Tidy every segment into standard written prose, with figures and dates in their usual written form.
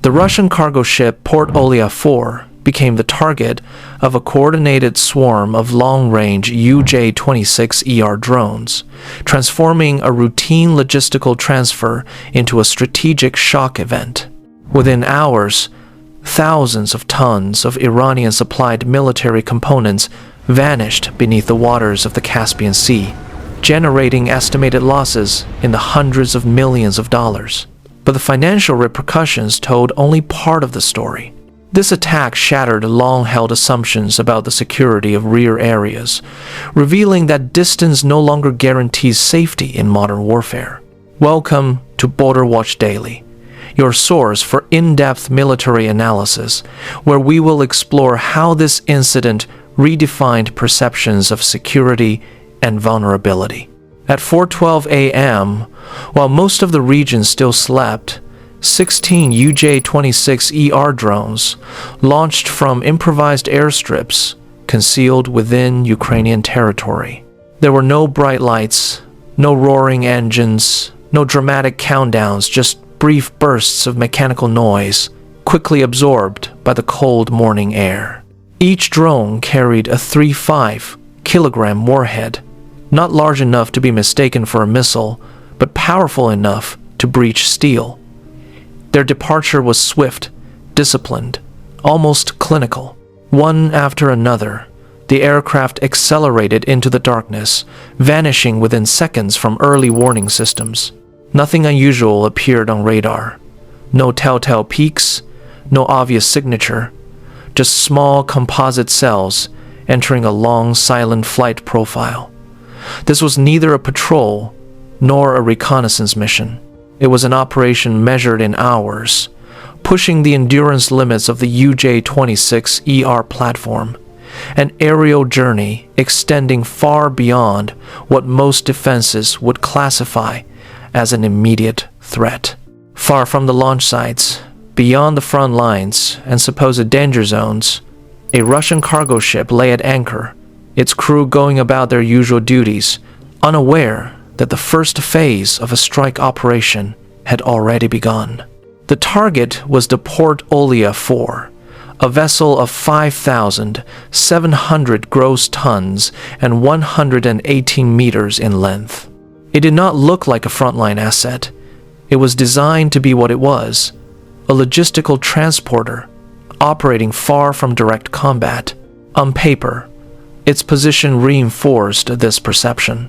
The Russian cargo ship Port Olia 4 became the target of a coordinated swarm of long-range UJ-26ER drones, transforming a routine logistical transfer into a strategic shock event. Within hours, thousands of tons of Iranian-supplied military components vanished beneath the waters of the Caspian Sea, generating estimated losses in the hundreds of millions of dollars. But the financial repercussions told only part of the story. This attack shattered long-held assumptions about the security of rear areas, revealing that distance no longer guarantees safety in modern warfare. Welcome to Border Watch Daily, your source for in-depth military analysis, where we will explore how this incident redefined perceptions of security and vulnerability. At 4:12 a.m., while most of the region still slept, 16 UJ-26ER drones launched from improvised airstrips concealed within Ukrainian territory. There were no bright lights, no roaring engines, no dramatic countdowns, just brief bursts of mechanical noise, quickly absorbed by the cold morning air. Each drone carried a 3.5 kilogram warhead, not large enough to be mistaken for a missile, but powerful enough to breach steel. Their departure was swift, disciplined, almost clinical. One after another, the aircraft accelerated into the darkness, vanishing within seconds from early warning systems. Nothing unusual appeared on radar. No telltale peaks, no obvious signature, just small composite cells entering a long, silent flight profile. This was neither a patrol nor a reconnaissance mission. It was an operation measured in hours, pushing the endurance limits of the UJ-26ER platform, an aerial journey extending far beyond what most defenses would classify as an immediate threat. Far from the launch sites, beyond the front lines and supposed danger zones, a Russian cargo ship lay at anchor, its crew going about their usual duties, unaware that the first phase of a strike operation had already begun. The target was the Port Olia 4, a vessel of 5,700 gross tons and 118 meters in length. It did not look like a frontline asset. It was designed to be what it was, a logistical transporter, operating far from direct combat. On paper, its position reinforced this perception.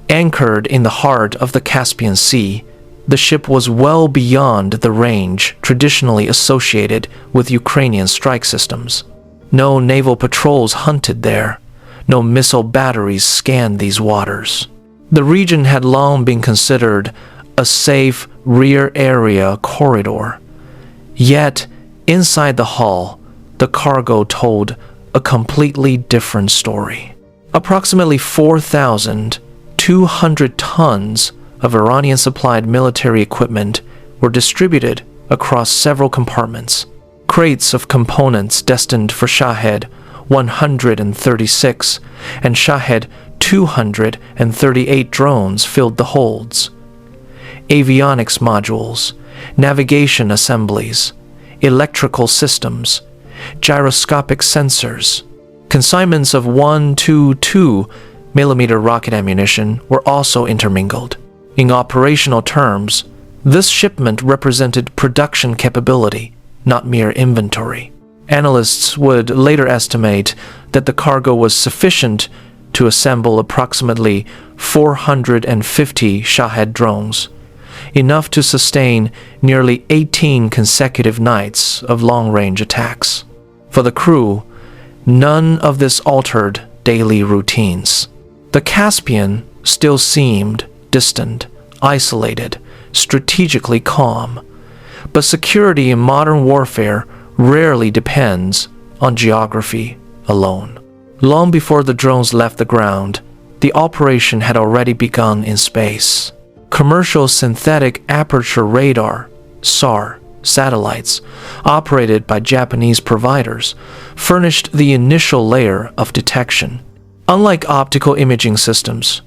Anchored in the heart of the Caspian Sea, the ship was well beyond the range traditionally associated with Ukrainian strike systems. No naval patrols hunted there. No missile batteries scanned these waters. The region had long been considered a safe rear area corridor. Yet, inside the hull, the cargo told a completely different story. Approximately 4,200 tons of Iranian-supplied military equipment were distributed across several compartments. Crates of components destined for Shahed 136 and Shahed 238 drones filled the holds. Avionics modules, navigation assemblies, electrical systems, gyroscopic sensors, consignments of 122 millimeter rocket ammunition were also intermingled. In operational terms, this shipment represented production capability, not mere inventory. Analysts would later estimate that the cargo was sufficient to assemble approximately 450 Shahed drones, enough to sustain nearly 18 consecutive nights of long-range attacks. For the crew, none of this altered daily routines. The Caspian still seemed distant, isolated, strategically calm, but security in modern warfare rarely depends on geography alone. Long before the drones left the ground, the operation had already begun in space. Commercial synthetic aperture radar, SAR, satellites, operated by Japanese providers, furnished the initial layer of detection. Unlike optical imaging systems,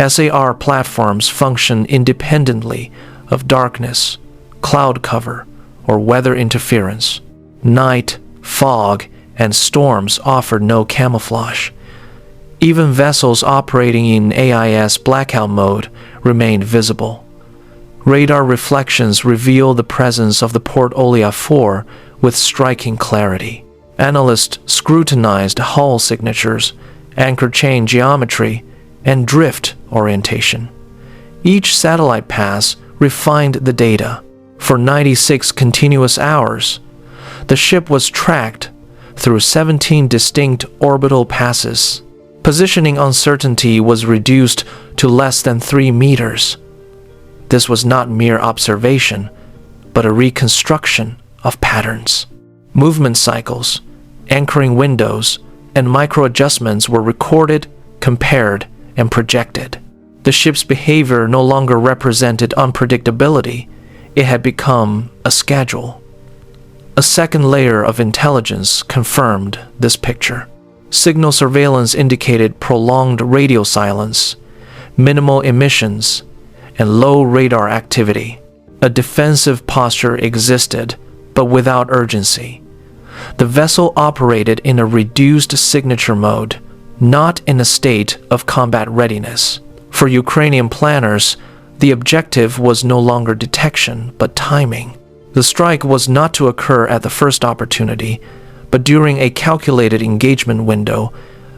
SAR platforms function independently of darkness, cloud cover, or weather interference. Night, fog, and storms offered no camouflage. Even vessels operating in AIS blackout mode remained visible. Radar reflections reveal the presence of the Port Olia 4 with striking clarity. Analysts scrutinized hull signatures, anchor chain geometry, and drift orientation. Each satellite pass refined the data. For 96 continuous hours, the ship was tracked through 17 distinct orbital passes. Positioning uncertainty was reduced to less than 3 meters. This was not mere observation, but a reconstruction of patterns. Movement cycles, anchoring windows, and micro-adjustments were recorded, compared, and projected. The ship's behavior no longer represented unpredictability. It had become a schedule. A second layer of intelligence confirmed this picture. Signal surveillance indicated prolonged radio silence, minimal emissions, and low radar activity. A defensive posture existed, but without urgency. The vessel operated in a reduced signature mode, not in a state of combat readiness. For Ukrainian planners, the objective was no longer detection, but timing. The strike was not to occur at the first opportunity, but during a calculated engagement window,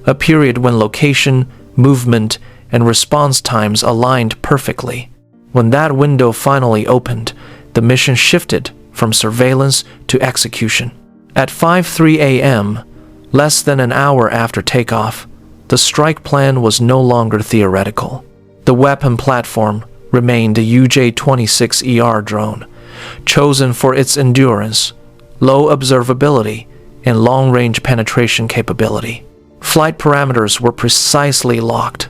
a period when location, movement, and response times aligned perfectly. When that window finally opened, the mission shifted from surveillance to execution. At 5:03 a.m., less than an hour after takeoff, the strike plan was no longer theoretical. The weapon platform remained the UJ-26ER drone, chosen for its endurance, low observability, and long-range penetration capability. Flight parameters were precisely locked.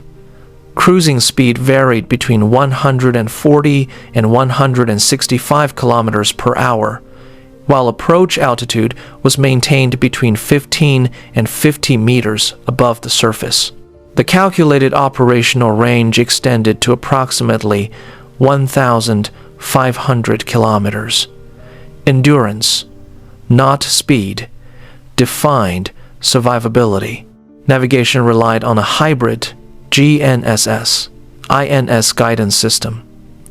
Cruising speed varied between 140 and 165 kilometers per hour, while approach altitude was maintained between 15 and 50 meters above the surface. The calculated operational range extended to approximately 1,500 kilometers. Endurance, not speed, defined survivability. Navigation relied on a hybrid GNSS-INS guidance system,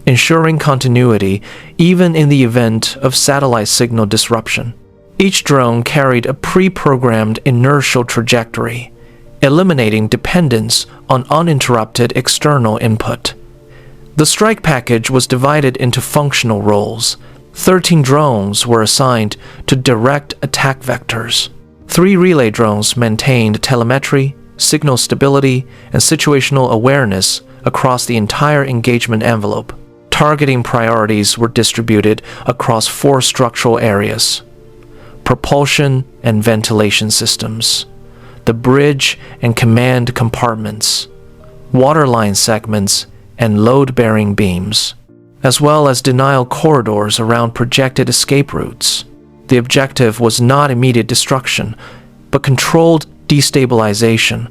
ensuring continuity even in the event of satellite signal disruption. Each drone carried a pre-programmed inertial trajectory, eliminating dependence on uninterrupted external input. The strike package was divided into functional roles. 13 drones were assigned to direct attack vectors. 3 relay drones maintained telemetry, signal stability, and situational awareness across the entire engagement envelope. Targeting priorities were distributed across 4 structural areas: propulsion and ventilation systems, the bridge and command compartments, waterline segments, and load-bearing beams, as well as denial corridors around projected escape routes. The objective was not immediate destruction, but controlled destabilization,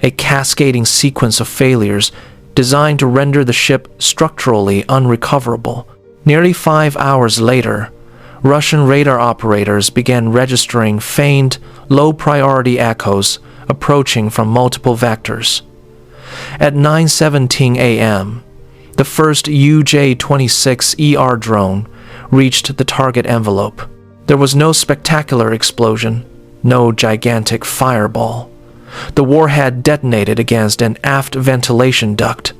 a cascading sequence of failures designed to render the ship structurally unrecoverable. Nearly 5 hours later, Russian radar operators began registering faint, low-priority echoes approaching from multiple vectors. At 9:17 a.m., the first UJ-26ER drone reached the target envelope. There was no spectacular explosion, no gigantic fireball. The warhead detonated against an aft ventilation duct,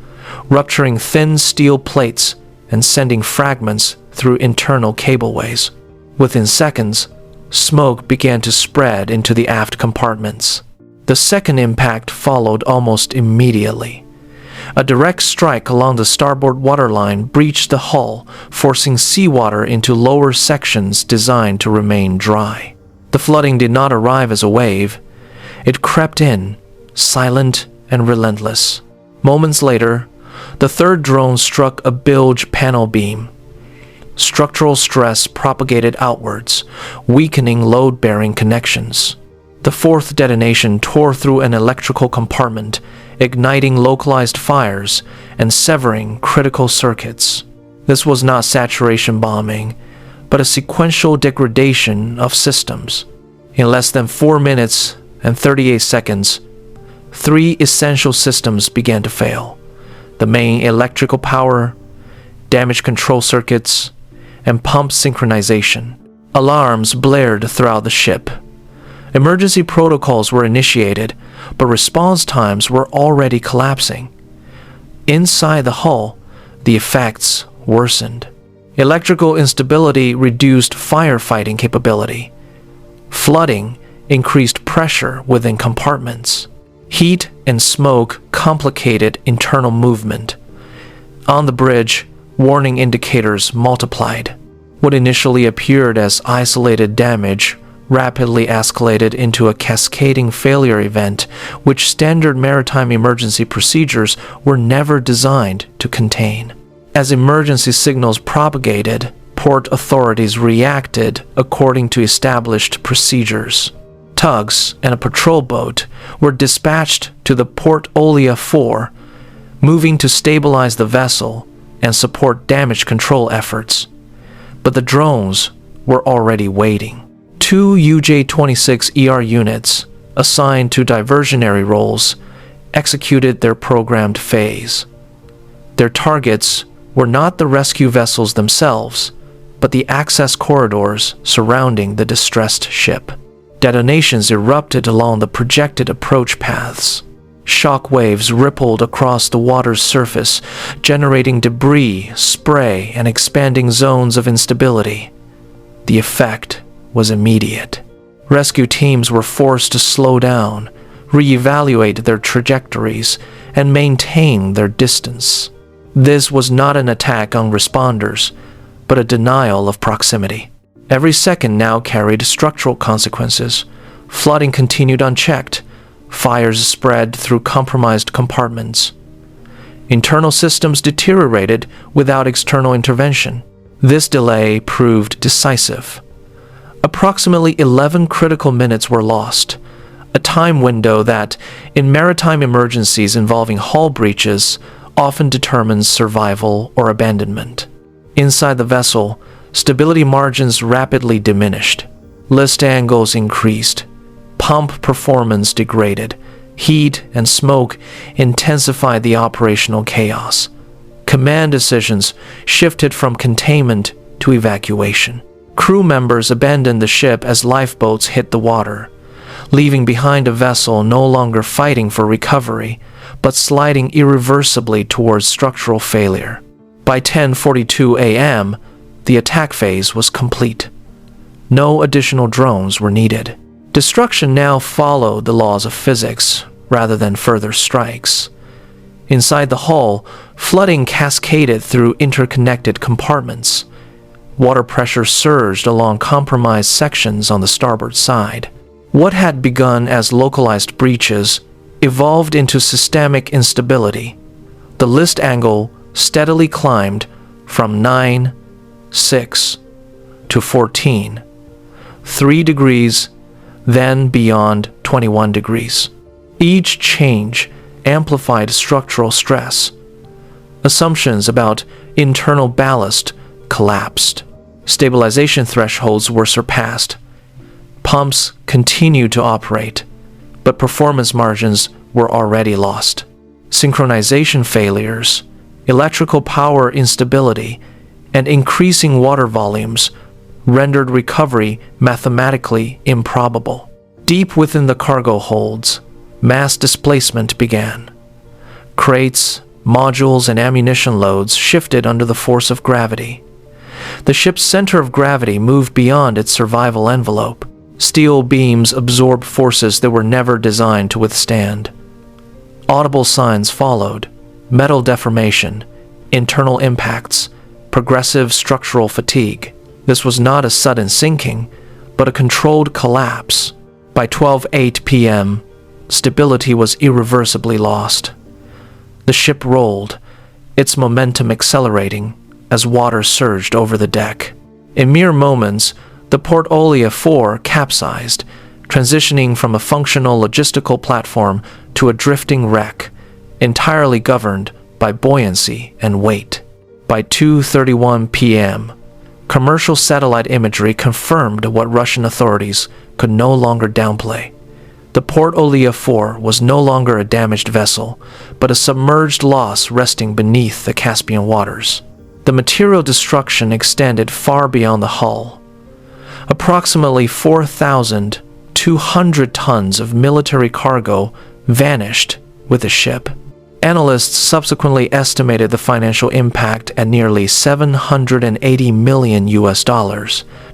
rupturing thin steel plates and sending fragments through internal cableways. Within seconds, smoke began to spread into the aft compartments. The second impact followed almost immediately. A direct strike along the starboard waterline breached the hull, forcing seawater into lower sections designed to remain dry. The flooding did not arrive as a wave. It crept in, silent and relentless. Moments later, the third drone struck a bilge panel beam. Structural stress propagated outwards, weakening load-bearing connections. The fourth detonation tore through an electrical compartment, igniting localized fires and severing critical circuits. This was not saturation bombing, but a sequential degradation of systems. In less than 4 minutes and 38 seconds, 3 essential systems began to fail: the main electrical power, damage control circuits, and pump synchronization. Alarms blared throughout the ship. Emergency protocols were initiated, but response times were already collapsing. Inside the hull, the effects worsened. Electrical instability reduced firefighting capability. Flooding increased pressure within compartments. Heat and smoke complicated internal movement. On the bridge, warning indicators multiplied. What initially appeared as isolated damage rapidly escalated into a cascading failure event which standard maritime emergency procedures were never designed to contain. As emergency signals propagated, port authorities reacted according to established procedures. Tugs and a patrol boat were dispatched to the Port Olia 4, moving to stabilize the vessel and support damage control efforts. But the drones were already waiting. 2 UJ-26ER units, assigned to diversionary roles, executed their programmed phase. Their targets were not the rescue vessels themselves, but the access corridors surrounding the distressed ship. Detonations erupted along the projected approach paths. Shock waves rippled across the water's surface, generating debris, spray, and expanding zones of instability. The effect was immediate. Rescue teams were forced to slow down, reevaluate their trajectories, and maintain their distance. This was not an attack on responders, but a denial of proximity. Every second now carried structural consequences. Flooding continued unchecked. Fires spread through compromised compartments. Internal systems deteriorated without external intervention. This delay proved decisive. Approximately 11 critical minutes were lost, a time window that, in maritime emergencies involving hull breaches, often determines survival or abandonment. Inside the vessel, stability margins rapidly diminished. List angles increased. Pump performance degraded. Heat and smoke intensified the operational chaos. Command decisions shifted from containment to evacuation. Crew members abandoned the ship as lifeboats hit the water, leaving behind a vessel no longer fighting for recovery, but sliding irreversibly towards structural failure. By 10:42 a.m., the attack phase was complete. No additional drones were needed. Destruction now followed the laws of physics rather than further strikes. Inside the hull, flooding cascaded through interconnected compartments. Water pressure surged along compromised sections on the starboard side. What had begun as localized breaches evolved into systemic instability. The list angle steadily climbed from 9, 6 to 14, 3 degrees, then beyond 21 degrees. Each change amplified structural stress. Assumptions about internal ballast collapsed. Stabilization thresholds were surpassed. Pumps continued to operate, but performance margins were already lost. Synchronization failures, electrical power instability, and increasing water volumes rendered recovery mathematically improbable. Deep within the cargo holds, mass displacement began. Crates, modules, and ammunition loads shifted under the force of gravity. The ship's center of gravity moved beyond its survival envelope. Steel beams absorbed forces that were never designed to withstand. Audible signs followed: metal deformation, internal impacts, progressive structural fatigue. This was not a sudden sinking, but a controlled collapse. By 12:08 p.m., stability was irreversibly lost. The ship rolled, its momentum accelerating as water surged over the deck. In mere moments, the Port Olia 4 capsized, transitioning from a functional logistical platform to a drifting wreck, entirely governed by buoyancy and weight. By 2:31 p.m., Commercial satellite imagery confirmed what Russian authorities could no longer downplay. The Port Olia 4 was no longer a damaged vessel, but a submerged loss resting beneath the Caspian waters. The material destruction extended far beyond the hull. Approximately 4,200 tons of military cargo vanished with the ship. Analysts subsequently estimated the financial impact at nearly $780 million,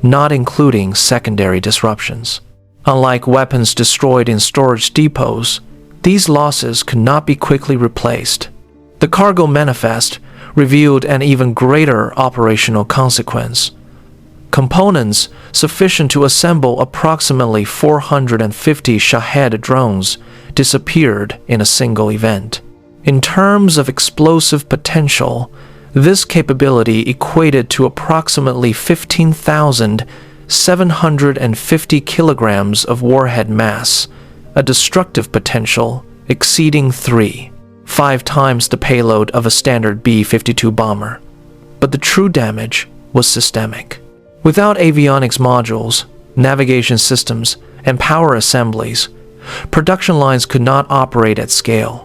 not including secondary disruptions. Unlike weapons destroyed in storage depots, these losses could not be quickly replaced. The cargo manifest revealed an even greater operational consequence. Components sufficient to assemble approximately 450 Shahed drones disappeared in a single event. In terms of explosive potential, this capability equated to approximately 15,750 kilograms of warhead mass, a destructive potential exceeding 5 times the payload of a standard B-52 bomber. But the true damage was systemic. Without avionics modules, navigation systems, and power assemblies, production lines could not operate at scale.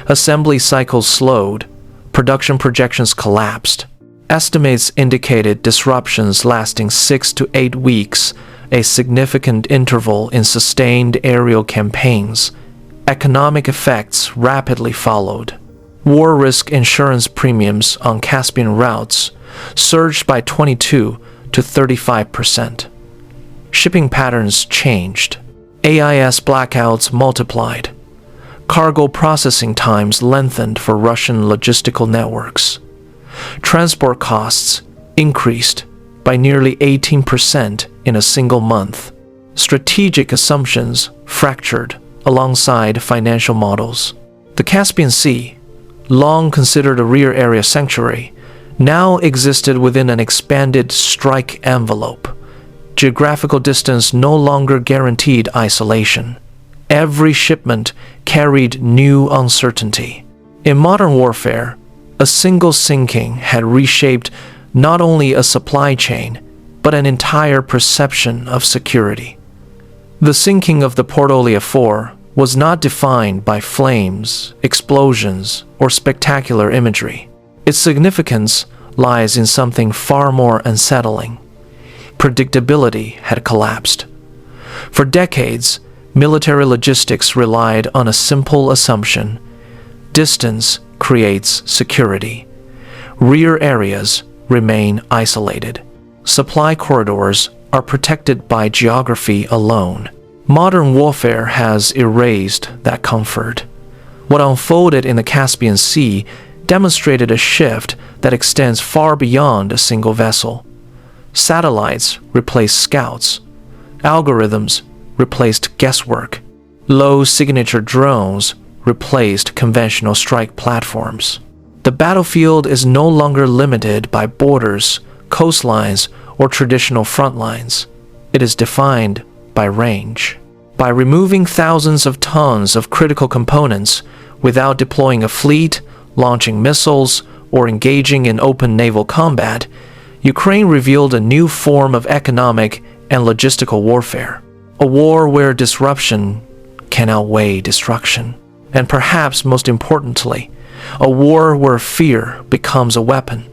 Assembly cycles slowed, production projections collapsed. Estimates indicated disruptions lasting 6 to 8 weeks, a significant interval in sustained aerial campaigns. Economic effects rapidly followed. War risk insurance premiums on Caspian routes surged by 22 to 35%. Shipping patterns changed. AIS blackouts multiplied. Cargo processing times lengthened for Russian logistical networks. Transport costs increased by nearly 18% in a single month. Strategic assumptions fractured alongside financial models. The Caspian Sea, long considered a rear area sanctuary, now existed within an expanded strike envelope. Geographical distance no longer guaranteed isolation. Every shipment carried new uncertainty. In modern warfare, a single sinking had reshaped not only a supply chain, but an entire perception of security. The sinking of the Port Olia 4 was not defined by flames, explosions, or spectacular imagery. Its significance lies in something far more unsettling. Predictability had collapsed. For decades, military logistics relied on a simple assumption: distance creates security. Rear areas remain isolated. Supply corridors are protected by geography alone. Modern warfare has erased that comfort. What unfolded in the Caspian Sea demonstrated a shift that extends far beyond a single vessel. Satellites replaced scouts. Algorithms replaced guesswork. Low-signature drones replaced conventional strike platforms. The battlefield is no longer limited by borders, coastlines, or traditional front lines. It is defined by range. By removing thousands of tons of critical components without deploying a fleet, launching missiles, or engaging in open naval combat, Ukraine revealed a new form of economic and logistical warfare. A war where disruption can outweigh destruction. And perhaps most importantly, a war where fear becomes a weapon.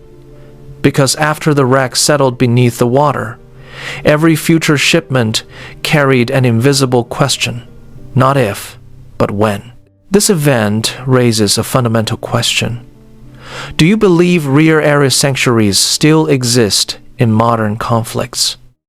Because after the wreck settled beneath the water, every future shipment carried an invisible question, not if, but when. This event raises a fundamental question. Do you believe rear area sanctuaries still exist in modern conflicts?